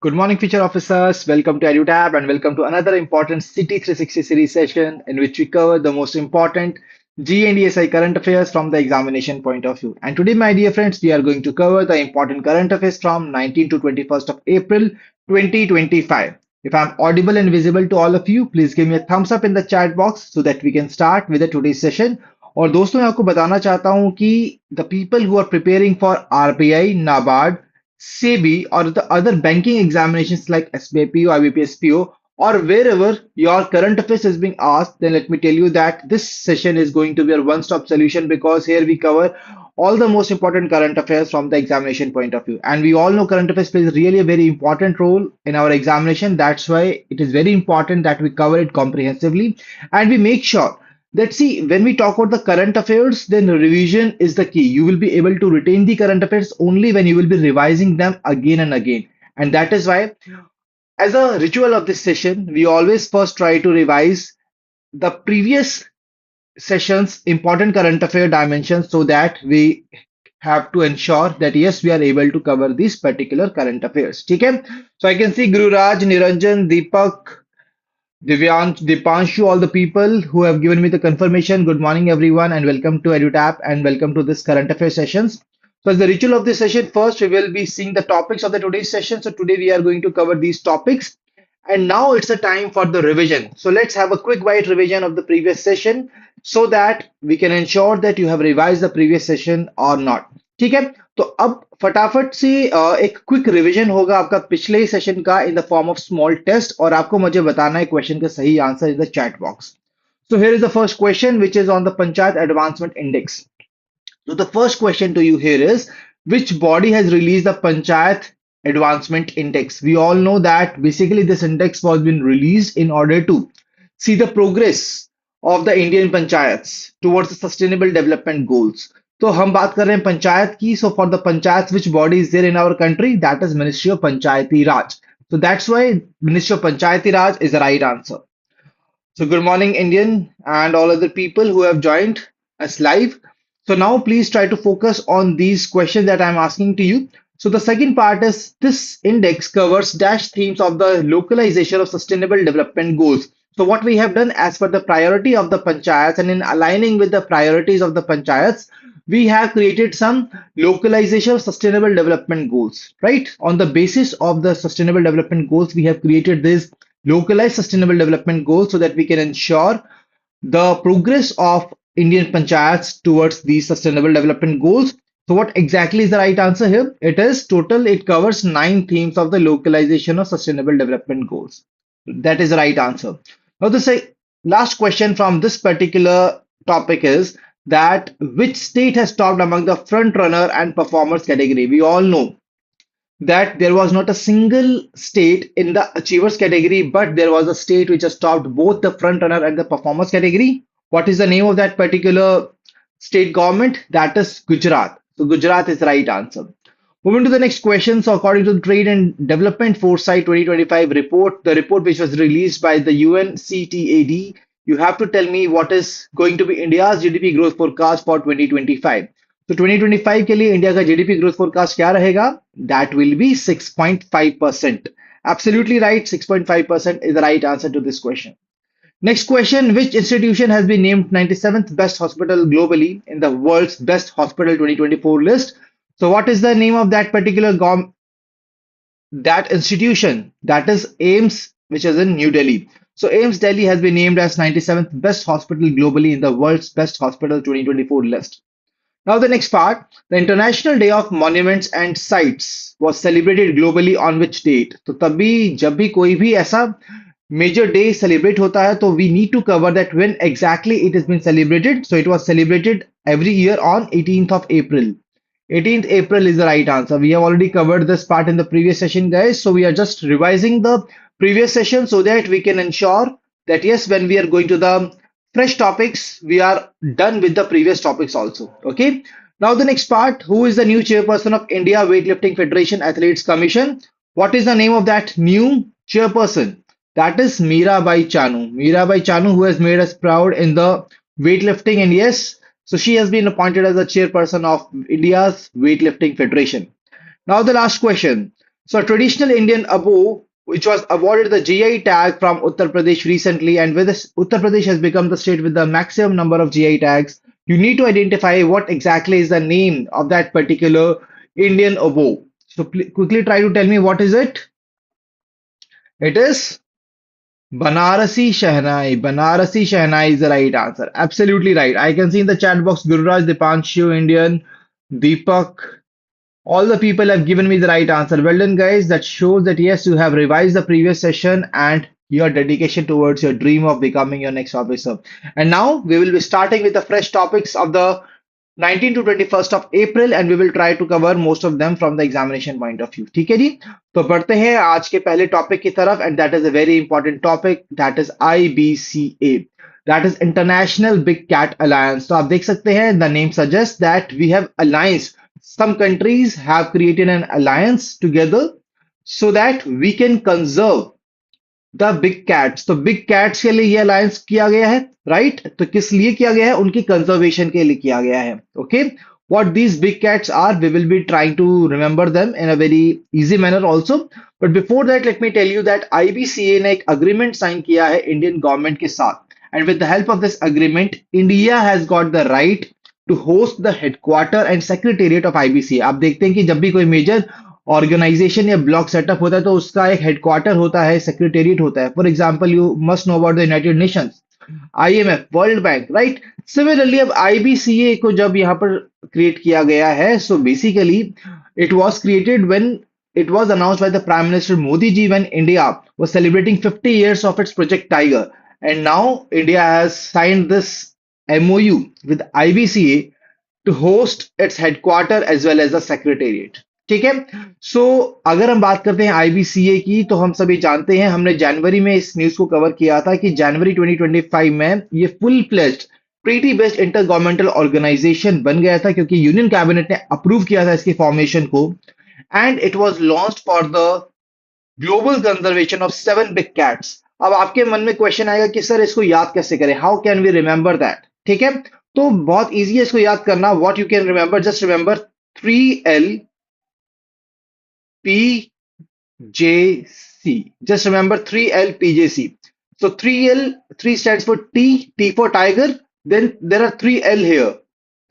Good morning, future officers. Welcome to Edutap and welcome to another important City 360 series session in which we cover the most important G and ESI current affairs from the examination point of view. And today, my dear friends, we are going to cover the important current affairs from 19 to 21st of April 2025. If I'm audible and visible to all of you, please give me a thumbs up in the chat box so that we can start with the today's session. और दोस्तों मैं आपको बताना चाहता हूं कि the people who are preparing for RBI, NABARD, SEBI or the other banking examinations like SBI PO, IBPS PO, or wherever your current affairs is being asked, then let me tell you that this session is going to be a one-stop solution because here we cover all the most important current affairs from the examination point of view. And we all know current affairs plays really a very important role in our examination. That's why it is very important that we cover it comprehensively and we make sure let's see, when we talk about the current affairs, then revision is the key. You will be able to retain the current affairs only when you will be revising them again and again. And that is why, as a ritual of this session, we always first try to revise the previous session's important current affair dimensions so that we have to ensure that yes, we are able to cover these particular current affairs. Okay? So I can see Guru Raj, Niranjan, Deepak, Divyansh, Dipanshu, all the people who have given me the confirmation. Good morning, everyone, and welcome to Edutap and welcome to this current affairs sessions. So, as the ritual of this session, first we will be seeing the topics of the today's session. So, today we are going to cover these topics, and now it's a time for the revision. So, let's have a quick bite revision of the previous session so that we can ensure that you have revised the previous session or not. ठीक है तो अब फटाफट से एक quick revision होगा आपका पिछले सेशन का in the form of small test और आपको मुझे बताना है क्वेश्चन का सही answer in the chat box so here is the first question which is on the panchayat advancement index so the first question to you here is which body has released the panchayat advancement index? We all know that basically this index was been released in order to see the progress of the Indian panchayats towards the sustainable development goals. तो हम बात कर रहे हैं पंचायत की so for the panchayats which body is there in our country that is Ministry of Panchayati Raj. So that's why Ministry of Panchayati Raj is the right answer. So good morning Indian and all other people who have joined us live. So now please try to focus on these questions that I'm asking to you. So the second part is this index covers dash themes of the localization of sustainable development goals. So what we have done as per the priority of the panchayats and in aligning with the priorities of the panchayats, we have created some localization of sustainable development goals, right? On the basis of the sustainable development goals, we have created these localized sustainable development goals so that we can ensure the progress of Indian panchayats towards these sustainable development goals. So what exactly is the right answer here? It is total, it covers 9 themes of the localization of sustainable development goals. That is the right answer. Now the last question from this particular topic is that which state has topped among the front runner and performers category? We all know that there was not a single state in the achievers category, but there was a state which has topped both the front runner and the performers category. What is the name of that particular state government? That is Gujarat. So Gujarat is the right answer. Moving to the next question. So according to the Trade and Development Foresight 2025 report, the report which was released by the UNCTAD, you have to tell me what is going to be India's GDP growth forecast for 2025. So 2025 के लिए India का GDP growth forecast क्या रहेगा? That will be 6.5%. Absolutely right. 6.5% is the right answer to this question. Next question, which institution has been named 97th best hospital globally in the world's best hospital 2024 list? So what is the name of that particular that institution? That is AIIMS, which is in New Delhi. So AIIMS Delhi has been named as 97th best hospital globally in the world's best hospital 2024 list. Now the next part, the International Day of Monuments and Sites was celebrated globally on which date? तो तभी जब भी कोई भी ऐसा major day celebrate hota hai, so we need to cover that when exactly it has been celebrated. So it was celebrated every year on 18th of April. 18th April is the right answer. We have already covered this part in the previous session, guys. So we are just revising the previous session so that we can ensure that yes, when we are going to the fresh topics, we are done with the previous topics also. Okay. Now the next part, who is the new chairperson of India Weightlifting Federation Athletes Commission? What is the name of that new chairperson? That is Mirabai Chanu. Mirabai Chanu, who has made us proud in the weightlifting, and yes, so she has been appointed as the chairperson of India's Weightlifting Federation. Now the last question. So a traditional Indian abo, which was awarded the GI tag from Uttar Pradesh recently, and with this, Uttar Pradesh has become the state with the maximum number of GI tags. You need to identify what exactly is the name of that particular Indian abo. So quickly try to tell me what is it? It is Banarasi Shehnai. Banarasi Shehnai is the right answer. Absolutely right. I can see in the chat box Gururaj, Dipanshu, Indian, Deepak. All the people have given me the right answer. Well done, guys. That shows that yes, you have revised the previous session and your dedication towards your dream of becoming your next officer. And now we will be starting with the fresh topics of the 19 to 21st of April and we will try to cover most of them from the examination point of view. ठीक है जी? तो बढ़ते हैं आज के पहले topic की तरफ and that is a very important topic, that is IBCA. That is International Big Cat Alliance. तो आप देख सकते हैं the name suggests that we have alliance. Some countries have created an alliance together so that we can conserve the big cats. तो big cats के लिए ये alliance किया गया है, राइट? तो किस लिए किया गया है? उनकी कंजर्वेशन के लिए किया गया है। Okay, what these big cats are, we will be trying to remember them in a very easy manner also. But before that, let me tell you that IBCA ने एक agreement sign किया है Indian government के साथ, and with the help of this agreement, India has got the right to host the headquarter and secretariat of IBCA. आप देखते हैं कि जब भी कोई मेजर ऑर्गेनाइजेशन या ब्लॉक सेटअप होता है तो उसका एक हेडक्वार्टर होता है, सेक्रेटेरिएट होता है। For example you must know about the United Nations, IMF, world bank, right? Similarly अब आईबीसीए को जब यहाँ पर क्रिएट किया गया है, so basically it was created when it was announced by the Prime Minister Modi ji when India was celebrating 50 years of its Project Tiger. And now India has signed this MOU with IBCA to host its headquarter as well as the secretariat. ठीक है। सो अगर हम बात करते हैं IBCA की, तो हम सभी जानते हैं, हमने जनवरी में इस न्यूज को कवर किया था कि जनवरी 2025 में ये full fledged treaty based intergovernmental organisation बन गया था क्योंकि यूनियन कैबिनेट ने अप्रूव किया था इसके फॉर्मेशन को, and it was launched for the global conservation of 7 big cats. अब आपके मन में क्वेश्चन आएगा कि सर इसको याद कैसे करें, how can we remember that? ठीक है, तो बहुत इजी है इसको याद करना। What you can remember, just remember 3L PJC. Just remember 3LPJC. So 3L, 3 stands for T for tiger. Then there are 3L here.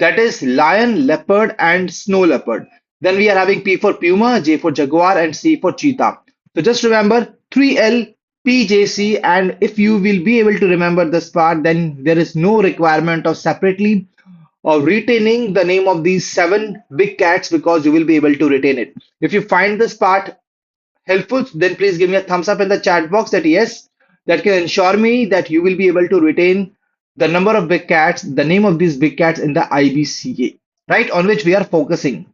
That is lion, leopard, and snow leopard. Then we are having P for puma, J for jaguar, and C for cheetah. So just remember 3L PJC, and if you will be able to remember this part, then there is no requirement of separately or retaining the name of these 7 big cats because you will be able to retain it. If you find this part helpful, then please give me a thumbs up in the chat box that yes, that can ensure me that you will be able to retain the number of big cats, the name of these big cats in the IBCA, right, on which we are focusing.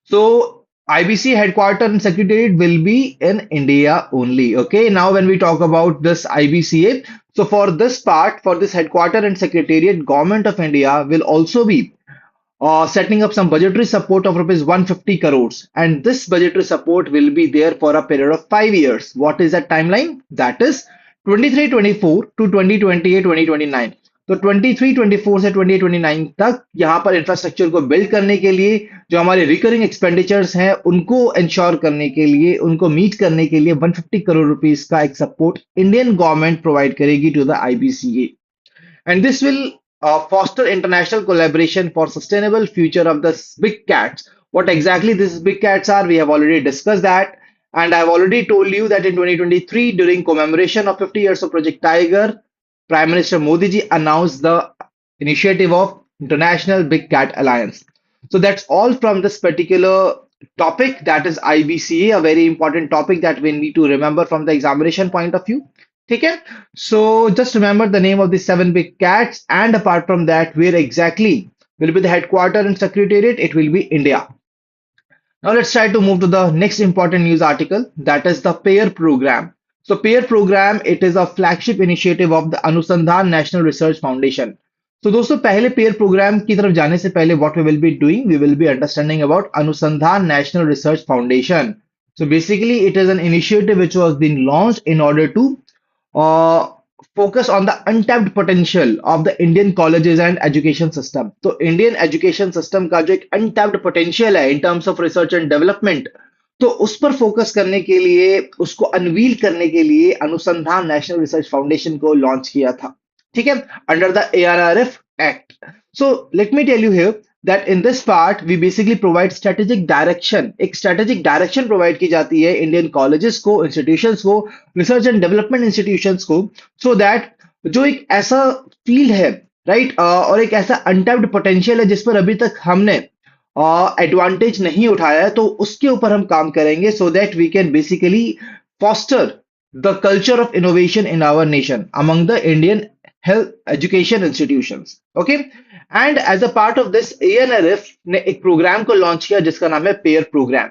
So IBC headquarters and secretariat will be in India only. Okay, now when we talk about this IBCA, so for this part, for this headquarters and secretariat, Government of India will also be setting up some budgetary support of rupees 150 crores, and this budgetary support will be there for a period of 5 years. What is that timeline? That is 23-24 to 2028-2029. तो 23-24 से 2029 तक यहाँ पर infrastructure को build करने के लिए, जो हमारे रिकरिंग एक्सपेंडिचर्स हैं उनको इंश्योर करने के लिए, उनको मीट करने के लिए 150 करोड़ रुपीस का एक सपोर्ट इंडियन गवर्नमेंट प्रोवाइड करेगी to the IBCA, and this will foster international collaboration for sustainable future of the big cats. What exactly these big cats are, we have already discussed that, and I've already told you that in 2023, during commemoration of 50 years of Project Tiger, Prime Minister Modi ji announced the initiative of International Big Cat Alliance. So that's all from this particular topic, that is IBCA, a very important topic that we need to remember from the examination point of view. ठीक है, so just remember the name of the 7 big cats, and apart from that, where exactly will be the headquarters and secretariat? It will be India. Now let's try to move to the next important news article, that is the PAIR program. So PAIR program, it is a flagship initiative of the Anusandhan National Research Foundation. तो दोस्तों पहले pair programme की तरफ जाने से पहले what we will be doing, we will be understanding about Anusandhan National Research Foundation. So basically it is an initiative which was being launched in order to focus on the untapped potential of the Indian colleges and education system. तो Indian education system का जो एक untapped potential है in terms of research and development, तो उस पर focus करने के लिए, उसको अनवील करने के लिए अनुसंधान नेशनल रिसर्च फाउंडेशन को लॉन्च किया था, ठीक है, under the ARRF act. So let me tell you here that in this part we basically provide strategic direction. एक स्ट्रेटेजिक डायरेक्शन प्रोवाइड की जाती है इंडियन कॉलेजेस को, इंस्टीट्यूशंस को, रिसर्च एंड डेवलपमेंट इंस्टीट्यूशंस को, सो दैट जो एक ऐसा फील्ड है, राइट, और एक ऐसा अनटैप्ड पोटेंशियल है जिस पर अभी तक हमने एडवांटेज नहीं उठाया है, तो उसके ऊपर हम काम करेंगे so that we can basically foster the culture of innovation in our nation among the Indian health education institutions. Okay, and as a part of this ANRF ने एक प्रोग्राम को लॉन्च किया जिसका नाम है pair programme.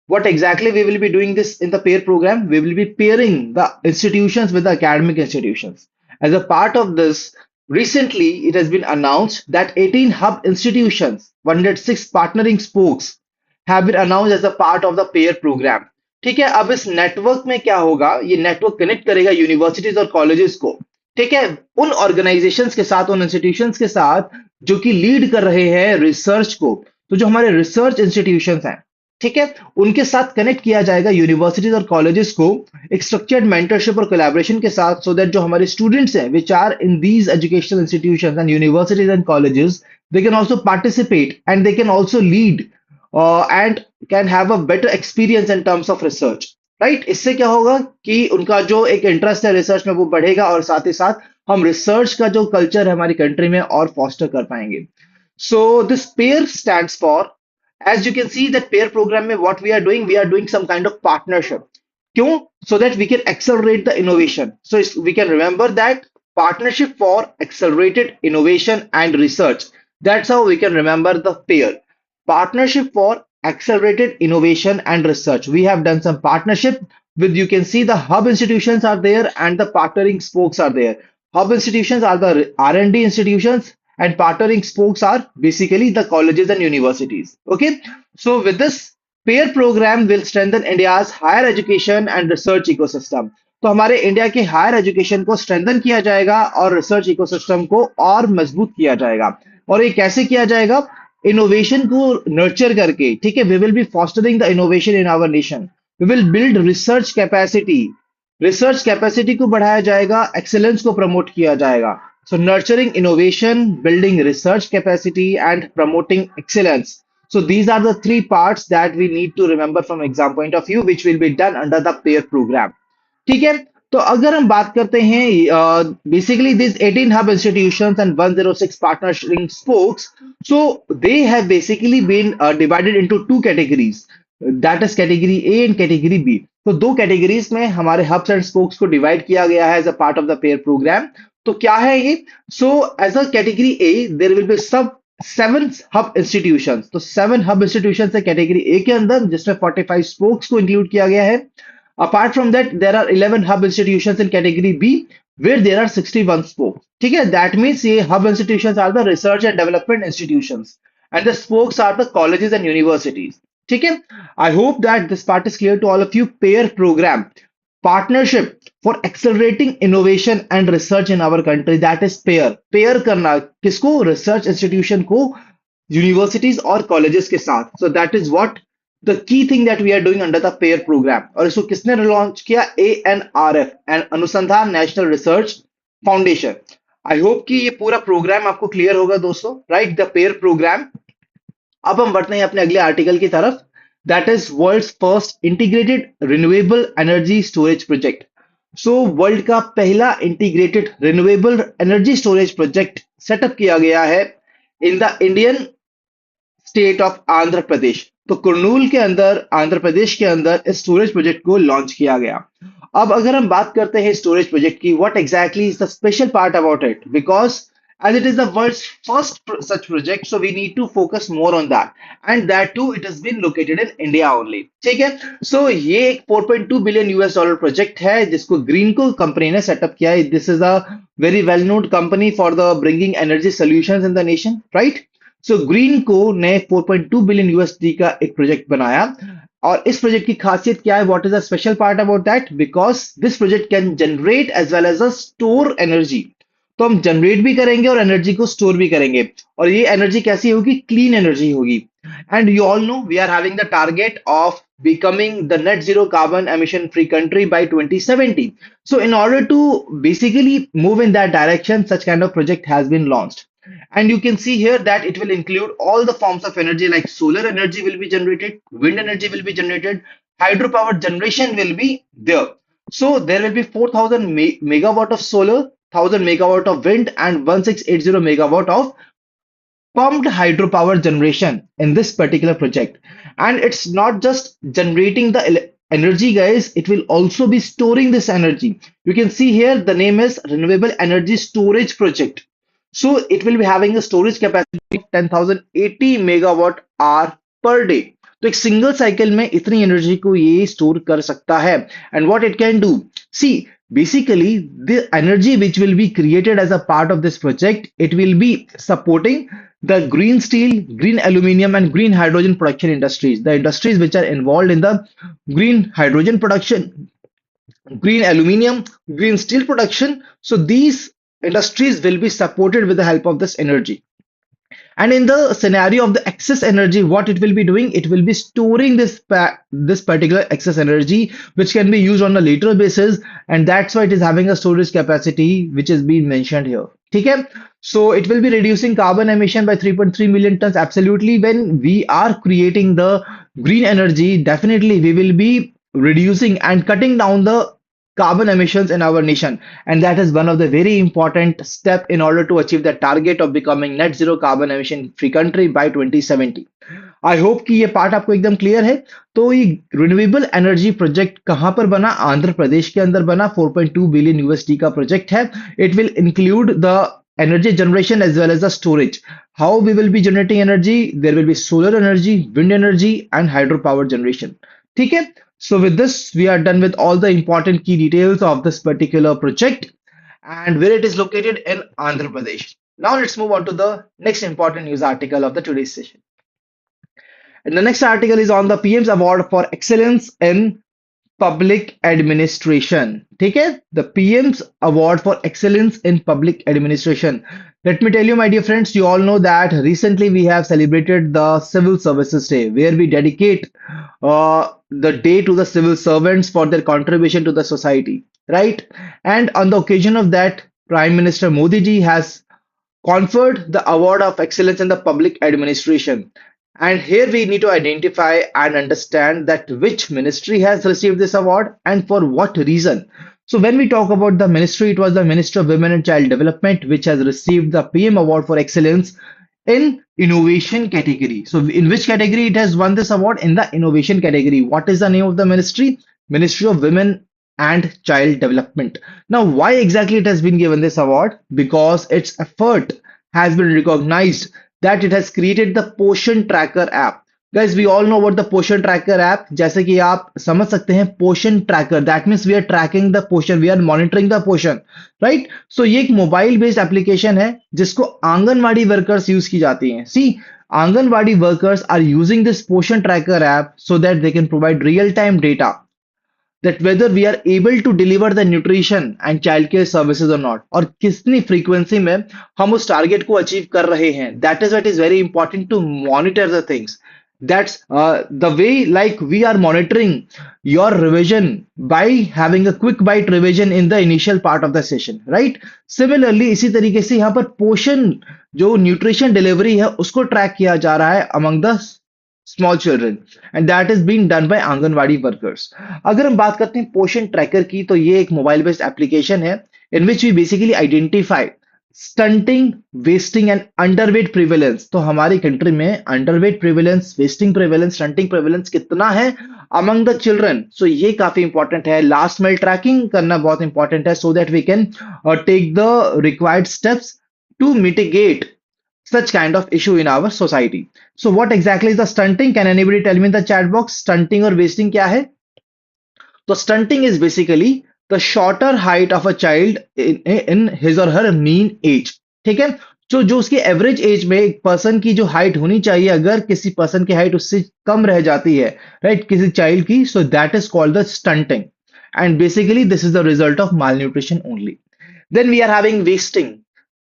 What exactly we will be doing this in the pair program? We will be pairing the institutions with the academic institutions. As a part of this, recently it has been announced that 18 hub institutions, 106 partnering spokes have been announced as a part of the pair program. ठीक है, अब इस network में क्या होगा, ये network connect करेगा universities और कॉलेजेस को, ठीक है, उन ऑर्गेनाइजेशंस के साथ, उन इंस्टीट्यूशंस के साथ जो कि लीड कर रहे हैं रिसर्च को. तो जो हमारे रिसर्च इंस्टीट्यूशंस हैं, ठीक है, उनके साथ कनेक्ट किया जाएगा यूनिवर्सिटीज और कॉलेजेस को एक स्ट्रक्चर्ड मेंटरशिप और कोलैबोरेशन के साथ, सो दैट जो हमारे स्टूडेंट्स हैं which are in these educational institutions and universities and colleges, they can also participate and they can also lead and can have a better experience in terms of research, right. इससे क्या होगा कि उनका जो एक interest है research में वो बढ़ेगा, और साथ ही साथ हम रिसर्च का जो कल्चर है हमारी कंट्री में और फॉस्टर कर पाएंगे. So this pair stands for, as you can see that pair program में what we are doing some kind of partnership. क्यों? So that we can accelerate the innovation. So we can remember that partnership for accelerated innovation and research. That's how we can remember the pair. Partnership for accelerated innovation and research. We have done some partnership with, you can see the hub institutions are there and the partnering spokes are there. Hub institutions are the R&D institutions and partnering spokes are basically the colleges and universities. Okay, so with this pair program will strengthen India's higher education and research ecosystem. तो हमारे India के higher education को strengthen किया जाएगा और research ecosystem को और मजबूत किया जाएगा. और ये कैसे किया जाएगा? इनोवेशन को नर्चर करके, ठीक है, we will be fostering the innovation in our nation. We will build research capacity को बढ़ाया जाएगा, एक्सेलेंस को प्रमोट किया जाएगा. So nurturing innovation, building research capacity, and promoting excellence. So these are the three parts that we need to remember from exam point of view, which will be done under the pair program. ठीक है, तो अगर हम बात करते हैं basically these 18 hub institutions and 106 partnering spokes, so they have basically been divided into two categories. That is category A and category B. तो दो कैटेगरीज में हमारे हब्स एंड स्पोक्स को डिवाइड किया गया है as a part of the PAIR program. तो क्या है ये? So as a category A there will be सब 7 हब इंस्टीट्यूशंस. तो 7 हब इंस्टीट्यूशंस है कैटेगरी ए के अंदर, जिसमें 45 स्पोक्स को इंक्लूड किया गया है. Apart from that there are 11 hub institutions in category B where there are 61 spokes. ठीक है, दैट मींस ये hub institutions are the research and development institutions and the spokes are the colleges and universities. ठीक है, I hope that this part is clear to all of you. PAIR program, partnership for accelerating innovation and research in our country, that is pair करना किसको? research institution को universities और colleges के साथ. So that is what the key thing that we are doing under the pair program. और इसको किसने launch किया? ANRF and अनुसंधान national research foundation. I hope कि ये पूरा प्रोग्राम आपको क्लियर होगा दोस्तों, राइट, द पेयर प्रोग्राम. अब हम बढ़ते हैं अपने अगले आर्टिकल की तरफ. That is world's first integrated renewable energy storage project. So world का पहला integrated renewable energy storage project setup किया गया है in the Indian state of Andhra Pradesh. तो कुर्नूल के अंदर, आंध्र प्रदेश के अंदर इस स्टोरेज प्रोजेक्ट को लॉन्च किया गया. अब अगर हम बात करते हैं स्टोरेज प्रोजेक्ट की, what exactly is the special part about it, because as it is the world's first such project, so we need to focus more on that, and that too it has been located in India only. ठीक है, so ये एक 4.2 billion US dollar project है जिसको Greenko company ने setup किया है. This is a very well known company for the bringing energy solutions in the nation, right. So Greenko ने 4.2 बिलियन यूएसडी का एक प्रोजेक्ट बनाया. और इस प्रोजेक्ट की खासियत क्या है? What is the special part about that? Because this project can generate as well as a store energy. तो हम जनरेट भी करेंगे और एनर्जी को स्टोर भी करेंगे, और ये एनर्जी कैसी होगी? क्लीन एनर्जी होगी. And you all know we are having the target of becoming the net zero carbon emission free country by 2070. So in order to basically move in that direction, such kind of project has been launched. And you can see here that it will include all the forms of energy, like solar energy will be generated, wind energy will be generated, hydropower generation will be there. So there will be 4,000 megawatt of solar, 1,000 megawatt of wind, and 1680 megawatt of pumped hydropower generation in this particular project. And it's not just generating the energy, guys, it will also be storing this energy. You can see here the name is Renewable Energy Storage Project. So it will be having a storage capacity of 10,080 megawatt hour per day. तो एक single cycle में इतनी energy को ये store कर सकता है. And what it can do, see, basically the energy which will be created as a part of this project, it will be supporting the green steel, green aluminum, and green hydrogen production industries, the industries which are involved in the green hydrogen production, green aluminum, green steel production. So these industries will be supported with the help of this energy. And in the scenario of the excess energy, what it will be doing, it will be storing this particular excess energy, which can be used on a later basis, and that's why it is having a storage capacity which is being mentioned here. Okay, so it will be reducing carbon emission by 3.3 million tons. Absolutely, when we are creating the green energy, definitely we will be reducing and cutting down the carbon emissions in our nation, and that is one of the very important step in order to achieve the target of becoming net zero carbon emission free country by 2070. I hope कि ये part आपको एकदम clear है. तो ये renewable energy project कहां पर बना? आंध्र प्रदेश के अंदर बना. 4.2 बिलियन यूएसडी का प्रोजेक्ट है. It will include the energy generation as well as the storage. How we will be generating energy? There will be solar energy, wind energy, and hydropower generation. ठीक है. So with this, we are done with all the important key details of this particular project and where it is located in Andhra Pradesh. Now let's move on to the next important news article of the today's session. And the next article is on the PM's Award for Excellence in Public Administration. ठीक है? The PM's Award for Excellence in Public Administration. Let me tell you, my dear friends, you all know that recently we have celebrated the Civil Services Day, where we dedicate the day to the civil servants for their contribution to the society, right? And on the occasion of that, Prime Minister Modi ji has conferred the Award of Excellence in the Public Administration. And here we need to identify and understand that which ministry has received this award and for what reason. So when we talk about the ministry, it was the Ministry of Women and Child Development which has received the PM Award for Excellence in Innovation category. So in which category it has won this award? In the Innovation category. What is the name of the ministry? Ministry of Women and Child Development. Now, why exactly it has been given this award? Because its effort has been recognized, that it has created the Poshan Tracker app. Guys, we all know about the Poshan Tracker app. जैसे कि आप समझ सकते हैं, Poshan Tracker, that means we are tracking the portion, we are monitoring the portion, right? So ये एक mobile based application है जिसको आंगनवाड़ी वर्कर्स यूज की जाती हैं. See, anganwadi workers are using this Poshan Tracker app so that they can provide real-time data that whether we are able to deliver the nutrition and childcare services or not, और कितनी frequency में हम उस target को achieve कर रहे हैं. That is what is very important to monitor the things. That's the way, like we are monitoring your revision by having a quick bite revision in the initial part of the session, right? Similarly, इसी तरीके से यहाँ पर पोषण जो nutrition delivery है उसको track किया जा रहा है among the small children, and that is being done by anganwadi workers. अगर हम बात करते हैं पोषण ट्रैकर की, तो ये एक मोबाइल बेस्ड एप्लीकेशन है in which we basically identify stunting, wasting and underweight prevalence. तो हमारी कंट्री में underweight prevalence, wasting prevalence, stunting prevalence कितना है अमंग द चिल्ड्रन. सो ये काफी इंपॉर्टेंट है. लास्ट माइल ट्रैकिंग करना बहुत इंपॉर्टेंट है, so that we can take the required steps to mitigate such kind of issue in our society. So what exactly is the stunting? Can anybody tell me in the chat box? Stunting और wasting क्या है? तो stunting is basically the shorter height of a child in his or her mean age. ठीक है? जो उसकी average age में एक पर्सन की जो हाइट होनी चाहिए, अगर किसी पर्सन की हाइट उससे कम रह जाती है, राइट, किसी चाइल्ड की, so that is called the stunting. And basically this is the result of malnutrition only. Then we are having wasting.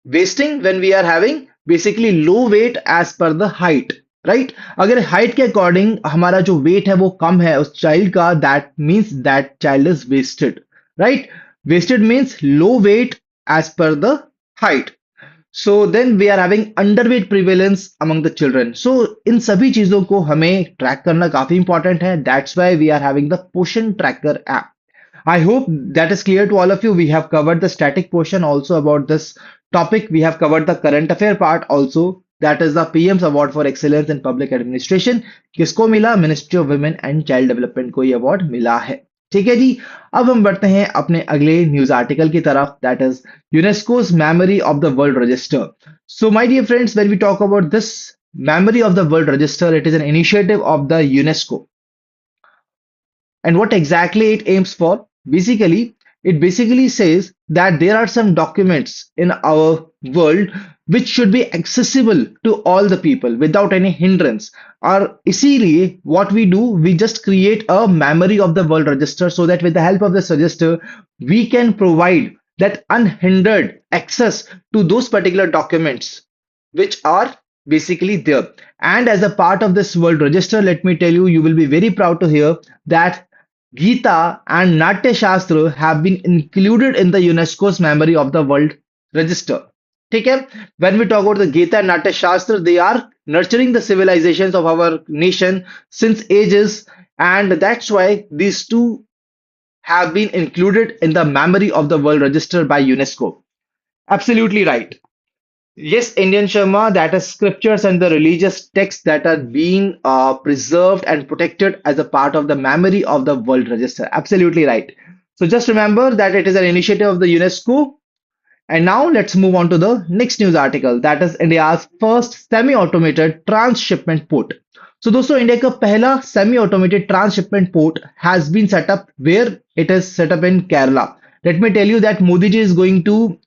Wasting when we are having basically low weight as per the height. Right अगर height के according हमारा जो wait है वो कम है उस child का, that means that child is wasted, right? Wasted means low weight as per the height. So then we are having underweight prevalence among the children. So in सभी चीजों को हमें ट्रैक करना काफी इंपॉर्टेंट है. That's why we are having the Poshan tracker app. I hope that is clear to all of you. We have covered the static portion also about this topic. We have covered the current affair part also. That is the PM's Award for Excellence in Public Administration. किसको मिला? Ministry of Women and Child development को ये award मिला है. ठीक है जी. अब हम बढ़ते हैं अपने अगले न्यूज आर्टिकल की तरफ. That is UNESCO's memory of the world register. So my dear friends, when we talk about this memory of the world register, it is an initiative of the UNESCO. And what exactly it aims for? Basically, it basically says that there are some documents in our world which should be accessible to all the people without any hindrance. और इसीलिए what we do, we just create a memory of the world register so that with the help of this register, we can provide that unhindered access to those particular documents which are basically there. And as a part of this world register, let me tell you, you will be very proud to hear that Gita and Natya Shastra have been included in the UNESCO's memory of the world register. ठीक है? When we talk about the Gita and Natya Shastra, they are nurturing the civilizations of our nation since ages, and that's why these two have been included in the memory of the world register by UNESCO. Absolutely right. Yes, Indian Sharma, that is scriptures and the religious texts that are being preserved and protected as a part of the memory of the World Register. Absolutely right. So just remember that it is an initiative of the UNESCO. And now let's move on to the next news article. That is India's first semi-automated transshipment port. So दोस्तों, India का पहला semi-automated transshipment port has been set up where it is set up in Kerala. Let me tell you that Modi ji is going to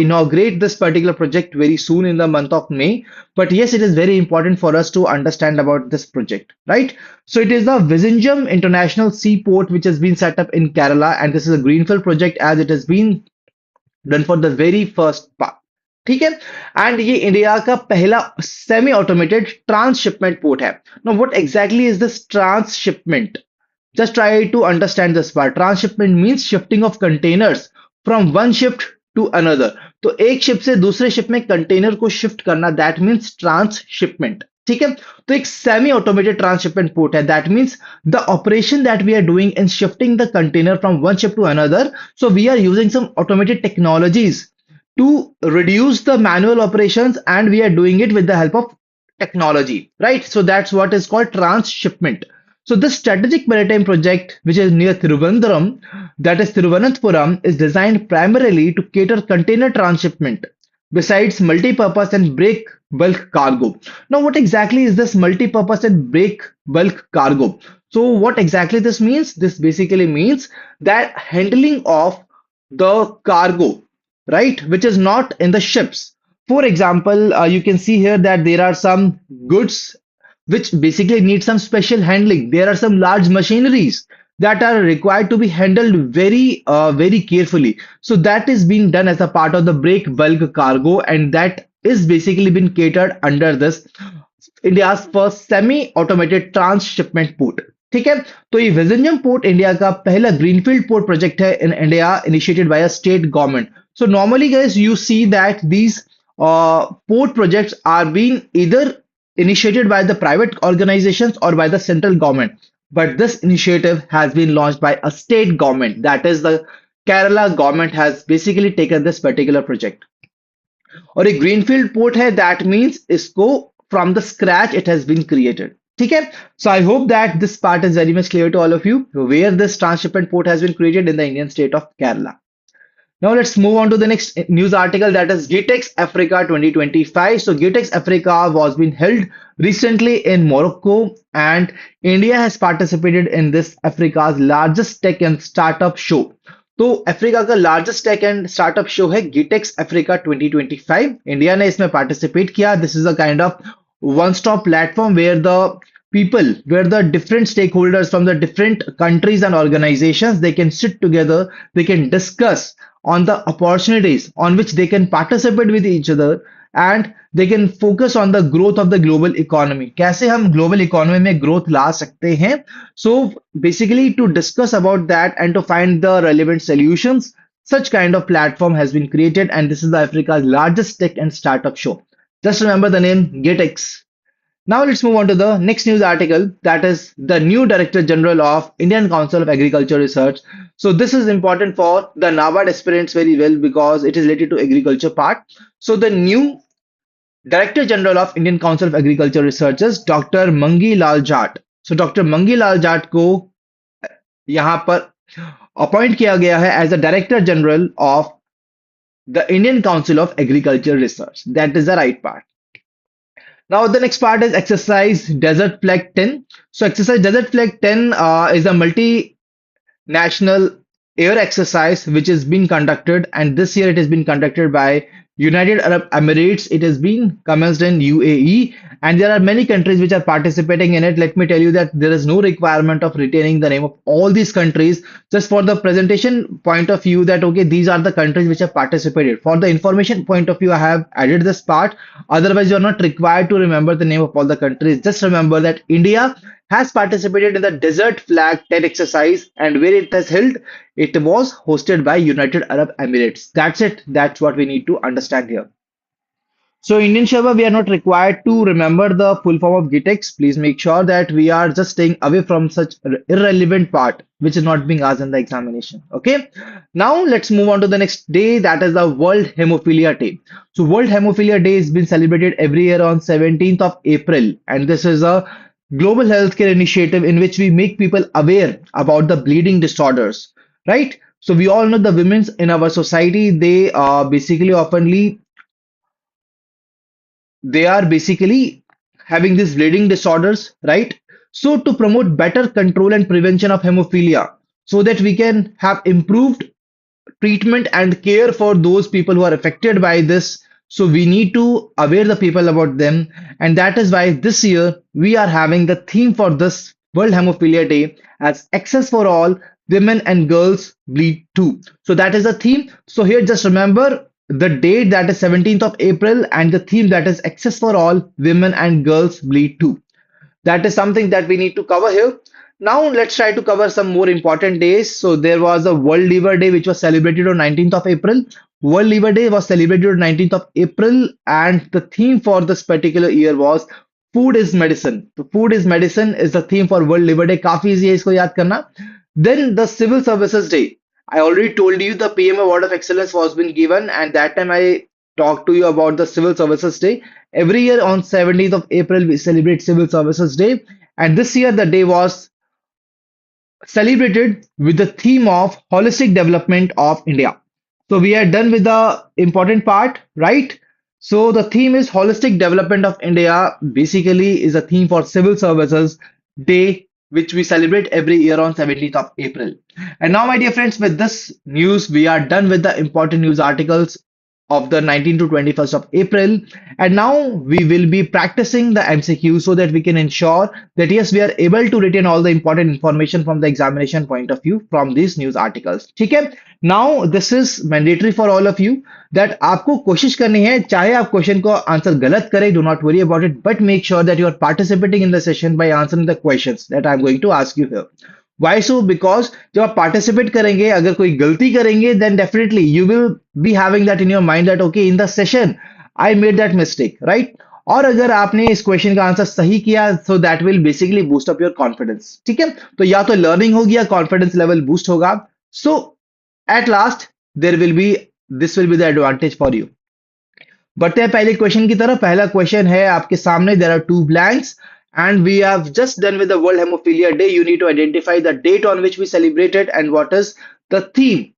inaugurate this particular project very soon in the month of May. But yes, it is very important for us to understand about this project, right? So it is the Vizhinjam International Seaport which has been set up in Kerala, and this is a greenfield project as it has been done for the very first part. ठीक है. And ये India का पहला semi automated transshipment port है. Now what exactly is this transshipment? Just try to understand this part. Transshipment means shifting of containers from one ship to another. तो एक ship से दूसरे शिप में कंटेनर को शिफ्ट करना, दैट मीन्स ट्रांसशिपमेंट. ठीक है. तो एक सेमी ऑटोमेटेड ट्रांसशिपमेंट पोर्ट है. That means the operation that we are doing in shifting the container from one ship to another. So we are using some automated technologies to reduce the manual operations, and we are doing it with the help of technology, right? So that's what is called transshipment. So this strategic maritime project, which is near Thiruvananthapuram, that is Thiruvananthapuram, is designed primarily to cater container transshipment besides multi-purpose and break bulk cargo. Now what exactly is this multi-purpose and break bulk cargo? So what exactly this means? This basically means that handling of the cargo, right, which is not in the ships. For example, you can see here that there are some goods which basically need some special handling. There are some large machineries that are required to be handled very carefully. So that is being done as a part of the break bulk cargo, and that is basically been catered under this India's first semi-automated transshipment port. ठीक है. तो ये Vizhinjam port India का पहला greenfield port project है in India, initiated by a state government. So normally, guys, you see that these port projects are being either initiated by the private organizations or by the central government. But this initiative has been launched by a state government. That is the Kerala government has basically taken this particular project. और एक greenfield port है, that means इसको from the scratch it has been created. ठीक है. So I hope that this part is very much clear to all of you where this transshipment port has been created in the Indian state of Kerala. Now let's move on to the next news article, that is GITEX Africa 2025. So GITEX Africa was being held recently in Morocco, and India has participated in this Africa's largest tech and startup show. तो Africa का largest tech and startup show है GITEX Africa 2025. India ने इसमें participate किया. This is a kind of one stop platform where the different stakeholders from the different countries and organizations, they can sit together, they can discuss on the opportunities on which they can participate with each other, and they can focus on the growth of the global economy. कैसे हम global economy में growth ला सकते हैं? So basically to discuss about that and to find the relevant solutions, such kind of platform has been created, and this is the Africa's largest tech and startup show. Just remember the name GITEX. Now let's move on to the next news article, that is the new Director General of Indian Council of Agriculture Research. So this is important for the NABARD aspirants very well because it is related to agriculture part. So the new Director General of Indian Council of Agriculture Research is Dr. Mangi Lal Jat. So Dr. Mangi Lal Jat को यहाँ पर appoint किया गया है as a director general of the Indian Council of Agriculture Research. That is the right part. Now the next part is exercise Desert Flag 10. So exercise Desert Flag 10 is a multinational air exercise which is being conducted, and this year it has been conducted by United Arab Emirates. It has been commenced in UAE, and there are many countries which are participating in it. Let me tell you that there is no requirement of retaining the name of all these countries, just for the presentation point of view that okay, these are the countries which have participated. For the information point of view, I have added this part. Otherwise, you are not required to remember the name of all the countries. Just remember that India has participated in the Desert Flag 10 exercise, and where it has held, it was hosted by United Arab Emirates. That's it. That's what we need to understand here. So Indian Sherpa, we are not required to remember the full form of GITEX. Please make sure that we are just staying away from such irrelevant part which is not being asked in the examination. Okay. Now let's move on to the next day. That is the World Hemophilia Day. So World Hemophilia Day is been celebrated every year on 17th of April, and this is a global healthcare initiative in which we make people aware about the bleeding disorders, right? So we all know the women's in our society, they basically oftenly they are basically having these bleeding disorders, right? So to promote better control and prevention of hemophilia, so that we can have improved treatment and care for those people who are affected by this. So we need to aware the people about them, and that is why this year we are having the theme for this World Hemophilia Day as access for all, women and girls bleed too. So that is the theme. So here just remember the date, that is 17th of April, and the theme, that is access for all, women and girls bleed too. That is something that we need to cover here. Now let's try to cover some more important days. So there was a World Liver Day which was celebrated on 19th of April. World Liver Day was celebrated on 19th of April, and the theme for this particular year was food is medicine. So food is medicine is the theme for World Liver Day. काफी easy है इसको याद करना. Then the Civil Services Day. I already told you the PM Award of Excellence was been given, and that time I talked to you about the Civil Services Day. Every year on 17th of April we celebrate Civil Services Day, and this year the day was celebrated with the theme of holistic development of India. So we are done with the important part, right? So the theme is holistic development of India, basically is a theme for Civil Services Day, which we celebrate every year on 17th of April. And now, my dear friends, with this news, we are done with the important news articles of the 19th to 21st of April. And now we will be practicing the MCQ so that we can ensure that yes, we are able to retain all the important information from the examination point of view from these news articles. ठीक है? Now this is mandatory for all of you that आपको कोशिश करनी है, चाहे आप question को answer गलत करें, do not worry about it, but make sure that you are participating in the session by answering the questions that I am going to ask you here. Why so? Because जब आप participate करेंगे, अगर कोई गलती करेंगे, then definitely you will be having that in your mind that okay, in the session I made that mistake, right? और अगर आपने इस क्वेश्चन का आंसर सही किया, so that will basically boost up your confidence. ठीक है? तो या तो लर्निंग होगी या कॉन्फिडेंस लेवल बूस्ट होगा. So at last there will be this will be the advantage for you. बढ़ते हैं पहले क्वेश्चन की तरफ. पहला क्वेश्चन है आपके सामने. There are two blanks. And we have just done with the World Hemophilia Day. You need to identify the date on which we celebrated and what is the theme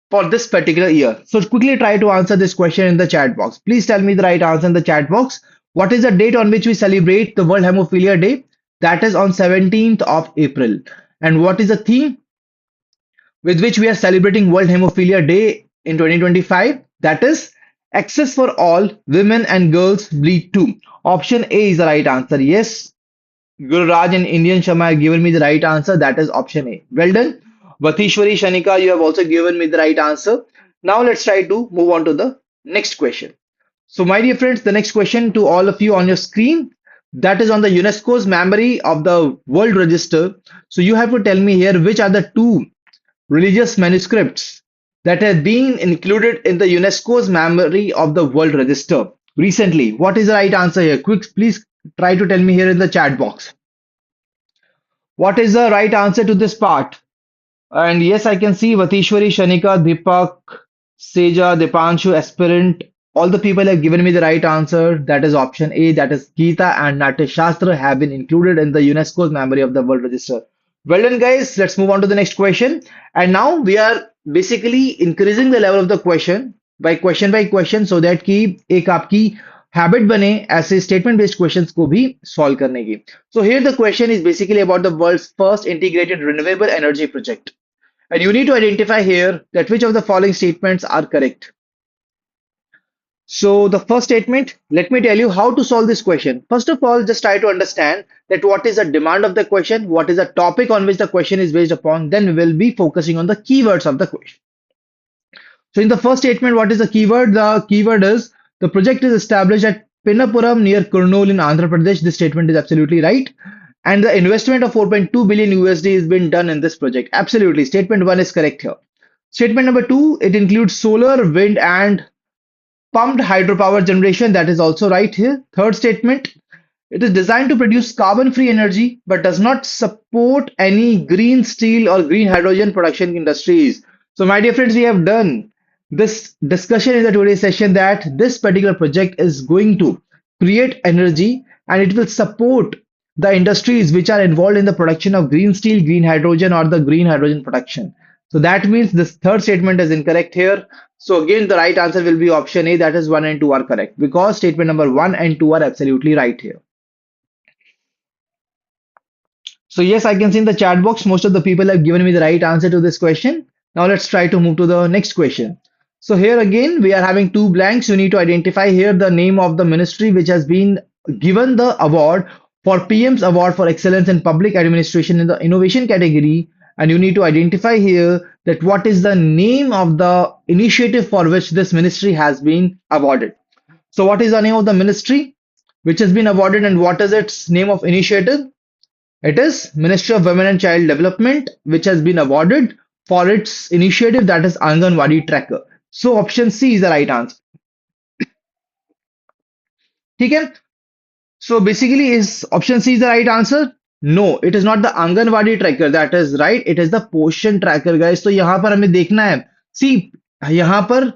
for this particular year. So quickly try to answer this question in the chat box. Please tell me the right answer in the chat box. What is the date on which we celebrate the World Hemophilia Day? That is on 17th of April. And what is the theme with which we are celebrating World Hemophilia Day in 2025? That is access for all, women and girls bleed too. Option A is the right answer. Yes, Guru Raj and Indian Sharma have given me the right answer. That is option A. Well done. Vathishwari Shanika, you have also given me the right answer. Now let's try to move on to the next question. So, my dear friends, the next question to all of you on your screen, that is on the UNESCO's memory of the World Register. So, you have to tell me here which are the two religious manuscripts that have been included in the UNESCO's memory of the World Register recently. What is the right answer here? Quick, please try to tell me here in the chat box. What is the right answer to this part? And yes, I can see Vatishwari, Shanika, Deepak, Seja, Dipanshu, Aspirant. All the people have given me the right answer. That is option A. That is Gita and Natya Shastra have been included in the UNESCO's memory of the World Register. Well done, guys. Let's move on to the next question. And now we are basically increasing the level of the question by question so that कि एक आपकी habit बने ऐसे statement based questions को भी solve करने की. So here the question is basically about the world's first integrated renewable energy project. And you need to identify here that which of the following statements are correct. So the first statement, let me tell you how to solve this question. First of all, just try to understand that what is the demand of the question, what is the topic on which the question is based upon, then we will be focusing on the keywords of the question. So in the first statement, what is the keyword? The keyword is the project is established at Pinnapuram near Kurnool in Andhra Pradesh. This statement is absolutely right. And the investment of 4.2 billion USD has been done in this project. Absolutely. Statement 1 is correct here. Statement number 2, it includes solar, wind, and pumped hydropower generation. That is also right here. Third statement, it is designed to produce carbon-free energy but does not support any green steel or green hydrogen production industries. So, my dear friends, we have done this discussion in the today's session that this particular project is going to create energy and it will support the industries which are involved in the production of green steel, green hydrogen, or the green hydrogen production. So that means this third statement is incorrect here. So again, the right answer will be option A, that is 1 and 2 are correct because statement number 1 and 2 are absolutely right here. So yes, I can see in the chat box, most of the people have given me the right answer to this question. Now let's try to move to the next question. So here again, we are having two blanks. You need to identify here the name of the ministry which has been given the award for PM's Award for Excellence in Public Administration in the Innovation category. And you need to identify here that what is the name of the initiative for which this ministry has been awarded. So what is the name of the ministry which has been awarded and what is its name of initiative? It is Ministry of Women and Child Development, which has been awarded for its initiative that is Anganwadi Tracker. So option C is the right answer. Okay? So basically, is option C is the right answer? No, it is not the Anganwadi Tracker. That is right. It is the Portion Tracker, guys. So यहाँ पर हमें देखना है. See, यहाँ पर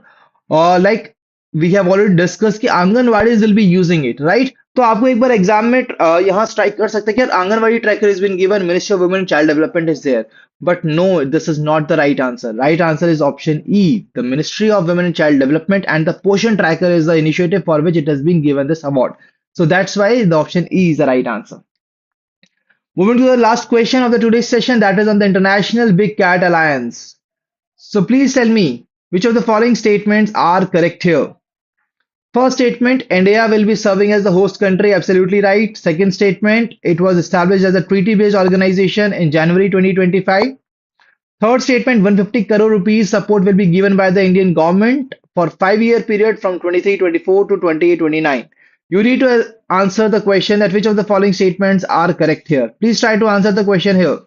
like we have already discussed कि Anganwadis will be using it, right? तो आपको एक बार एग्जाम में यहाँ स्ट्राइक कर सकते हैं कि Anganwadi tracker is been given Ministry of Women and Child Development is there but no this is not the right answer. Right answer is option E, the Ministry of Women and Child Development, and the Portion Tracker is the initiative for which it has been given this award. So that's why the option E is the right answer. Moving to the last question of the today's session, that is on the International Big Cat Alliance. So please tell me which of the following statements are correct here. First statement, India will be serving as the host country. Absolutely right. Second statement, it was established as a treaty-based organization in January 2025. Third statement, 150 crore rupees support will be given by the Indian government for 5-year period from 23-24 to 28-29. You need to answer the question that which of the following statements are correct here. Please try to answer the question here.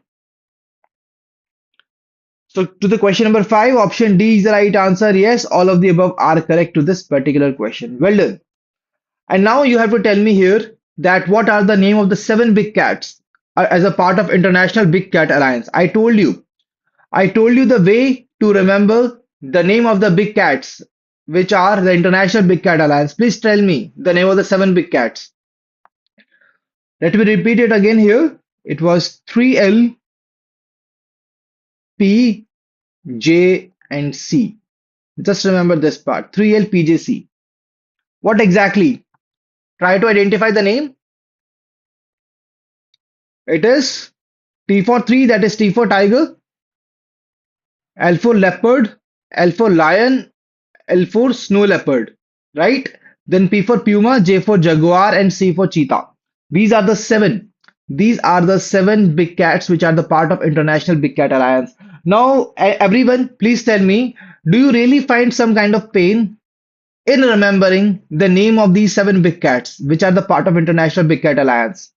So to the question number 5, option D is the right answer. Yes, all of the above are correct to this particular question. Well done. And now you have to tell me here that what are the name of the 7 big cats as a part of International Big Cat Alliance. I told you the way to remember the name of the big cats, which are the International Big Cat Alliance. Please tell me the name of the 7 big cats. Let me repeat it again here. It was 3L, P, J, and C. Just remember this part, 3L, P, J, C. What exactly? Try to identify the name. It is T for 3, that is T for tiger, L for leopard, L for lion, L for snow leopard, right? Then P for puma, J for jaguar, and C for cheetah. These are the 7. These are the 7 big cats which are the part of International Big Cat Alliance. Now, everyone, please tell me, do you really find some kind of pain in remembering the name of these seven big cats, which are the part of International Big Cat Alliance?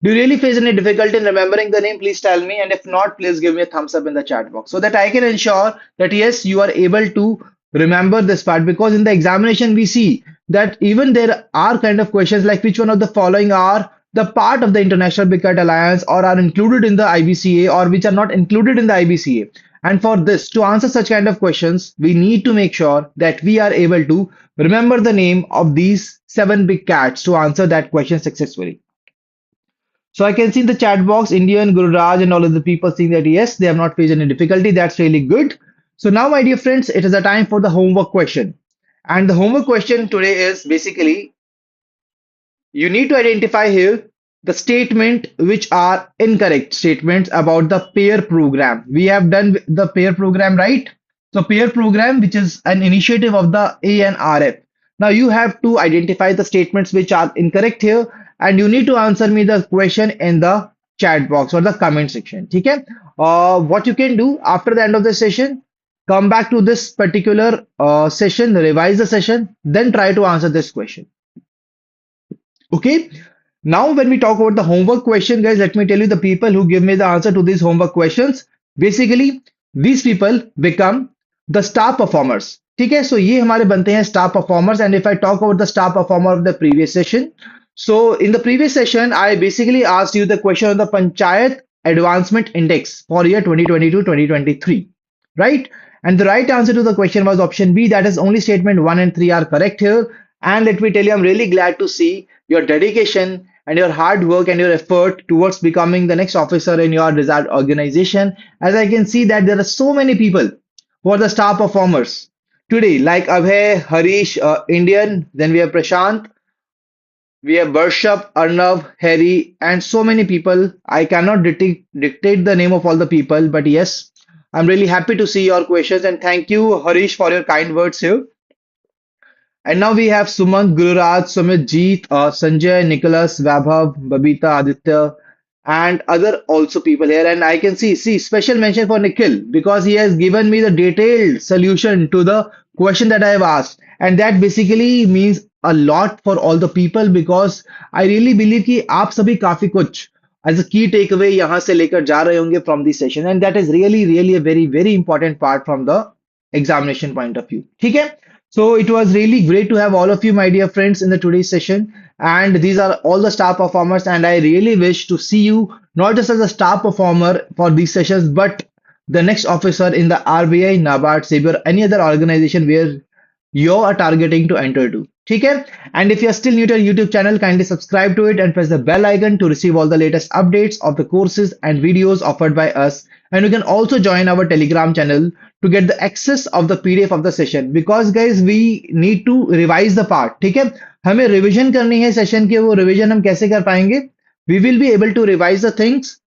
Do you really face any difficulty in remembering the name? Please tell me. And if not, please give me a thumbs up in the chat box so that I can ensure that yes, you are able to remember this part. Because in the examination, we see that even there are kind of questions like which one of the following are the part of the International Big Cat Alliance or are included in the IBCA or which are not included in the IBCA. And for this, to answer such kind of questions, we need to make sure that we are able to remember the name of these seven big cats to answer that question successfully. So I can see in the chat box, Indian, Guru Raj, and all of the people saying that yes, they have not faced any difficulty. That's really good. So now, my dear friends, it is a time for the homework question. And the homework question today is basically you need to identify here the statement which are incorrect statements about the pair program. We have done the pair program, right? So pair program, which is an initiative of the ANRF. Now you have to identify the statements which are incorrect here, and you need to answer me the question in the chat box or the comment section. Okay? What you can do after the end of the session, come back to this particular session, revise the session, then try to answer this question. Okay. Now, when we talk about the homework question, guys, let me tell you the people who give me the answer to these homework questions. Basically, these people become the star performers. ठीक है, so ये हमारे बनते हैं star performers. And if I talk about the star performer of the previous session, so in the previous session, I basically asked you the question on the Panchayat Advancement Index for year 2022-2023, right? And the right answer to the question was option B. That is only statement 1 and 3 are correct here. And let me tell you, I'm really glad to see your dedication and your hard work and your effort towards becoming the next officer in your desired organization. As I can see that there are so many people who are the star performers today, like Abhay, Harish, Indian, then we have Prashant, we have Barshap, Arnav, Harry, and so many people. I cannot dictate the name of all the people, but yes, I'm really happy to see your questions and thank you, Harish, for your kind words here. And now we have Sumant, Gururaj, Sumit, Jeet, Sanjay, Nicholas, Vaibhav, Babita, Aditya, and other also people here. And I can see special mention for Nikhil because he has given me the detailed solution to the question that I have asked. And that basically means a lot for all the people because I really believe कि आप सभी काफी कुछ as a key takeaway यहाँ से लेकर जा रहे होंगे from this session. And that is really a very important part from the examination point of view. ठीक है? So it was really great to have all of you, my dear friends, in the today's session. And these are all the star performers. And I really wish to see you not just as a star performer for these sessions, but the next officer in the RBI, NABARD, SEBI, or any other organization where you are targeting to enter to. Okay? And if you are still new to our YouTube channel, kindly subscribe to it and press the bell icon to receive all the latest updates of the courses and videos offered by us. And you can also join our Telegram channel to get the access of the PDF of the session because guys we need to revise the part. ठीक है हमें revision करनी है session के वो revision हम कैसे कर पाएंगे we will be able to revise the things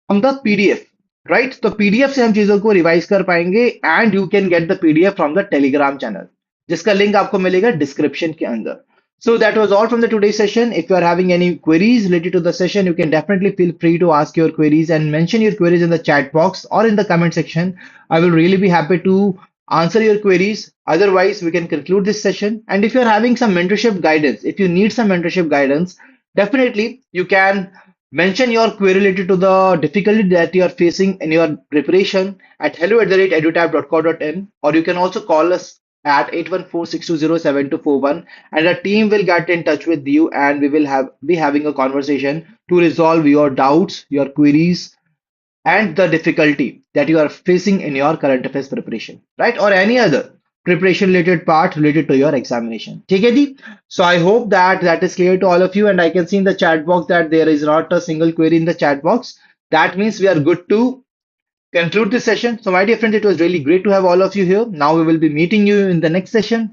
from the PDF right तो PDF से हम चीजों को revise कर पाएंगे and you can get the PDF from the Telegram channel जिसका लिंक आपको मिलेगा description के अंदर. So that was all from the today's session. If you are having any queries related to the session, you can definitely feel free to ask your queries and mention your queries in the chat box or in the comment section. I will really be happy to answer your queries. Otherwise, we can conclude this session. And if you're having some mentorship guidance, if you need some mentorship guidance, definitely you can mention your query related to the difficulty that you are facing in your preparation at hello@edutap.co.in, or you can also call us at 814-620-7241 and our team will get in touch with you and we will be having a conversation to resolve your doubts, your queries, and the difficulty that you are facing in your current affairs preparation, right? Or any other preparation related part related to your examination. ठीक है जी? So I hope that that is clear to all of you and I can see in the chat box that there is not a single query in the chat box. That means we are good to conclude this session. So my dear friends, it was really great to have all of you here. Now we will be meeting you in the next session.